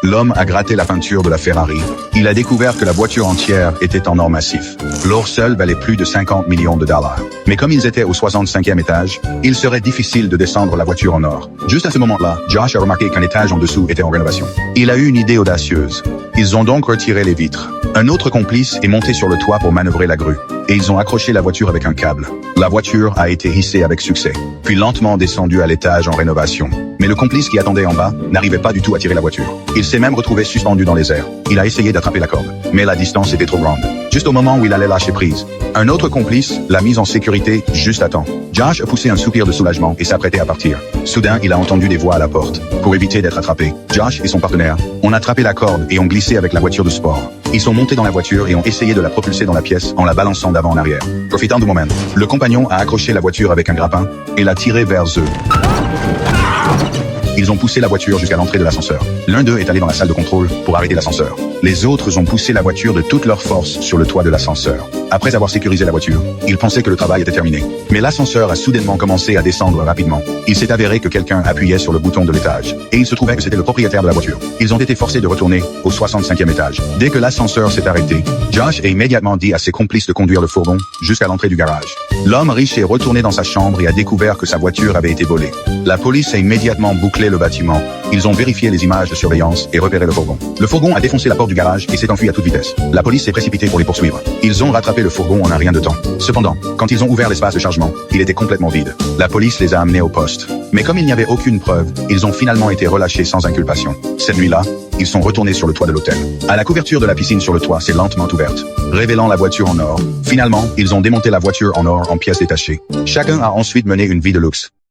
L'homme a gratté la peinture de la Ferrari. Il a découvert que la voiture entière était en or massif. L'or seul valait plus de 50 millions de dollars. Mais comme ils étaient au 65e étage, il serait difficile de descendre la voiture en or. Juste à ce moment-là, Josh a remarqué qu'un étage en dessous était en rénovation. Il a eu une idée audacieuse. Ils ont donc retiré les vitres. Un autre complice est monté sur le toit pour manœuvrer la grue. Et ils ont accroché la voiture avec un câble. La voiture a été hissée avec succès, puis lentement descendue à l'étage en rénovation. Mais le complice qui attendait en bas n'arrivait pas du tout à tirer la voiture. Il s'est même retrouvé suspendu dans les airs. Il a essayé d'attraper la corde, mais la distance était trop grande. Juste au moment où il allait lâcher prise, un autre complice l'a mis en sécurité juste à temps. Josh a poussé un soupir de soulagement et s'apprêtait à partir. Soudain, il a entendu des voix à la porte. Pour éviter d'être attrapé, Josh et son partenaire ont attrapé la corde et ont glissé avec la voiture de sport. Ils sont montés dans la voiture et ont essayé de la propulser dans la pièce en la balançant d'avant en arrière. Profitant du moment, le compagnon a accroché la voiture avec un grappin et l'a tirée vers eux. Ils ont poussé la voiture jusqu'à l'entrée de l'ascenseur. L'un d'eux est allé dans la salle de contrôle pour arrêter l'ascenseur. Les autres ont poussé la voiture de toute leur force sur le toit de l'ascenseur. Après avoir sécurisé la voiture, ils pensaient que le travail était terminé. Mais l'ascenseur a soudainement commencé à descendre rapidement. Il s'est avéré que quelqu'un appuyait sur le bouton de l'étage. Et il se trouvait que c'était le propriétaire de la voiture. Ils ont été forcés de retourner au 65e étage. Dès que l'ascenseur s'est arrêté, Josh a immédiatement dit à ses complices de conduire le fourgon jusqu'à l'entrée du garage. L'homme riche est retourné dans sa chambre et a découvert que sa voiture avait été volée. La police a immédiatement bouclé le bâtiment. Ils ont vérifié les images de surveillance et repéré le fourgon. Le fourgon a défoncé la porte du garage et s'est enfui à toute vitesse. La police s'est précipitée pour les poursuivre. Ils ont rattrapé le fourgon en un rien de temps. Cependant, quand ils ont ouvert l'espace de chargement, il était complètement vide. La police les a amenés au poste. Mais comme il n'y avait aucune preuve, ils ont finalement été relâchés sans inculpation. Cette nuit-là, ils sont retournés sur le toit de l'hôtel. À la couverture de la piscine sur le toit s'est lentement ouverte, révélant la voiture en or. Finalement, ils ont démonté la voiture en or en pièces détachées. Chacun a ensuite mené une vie de luxe.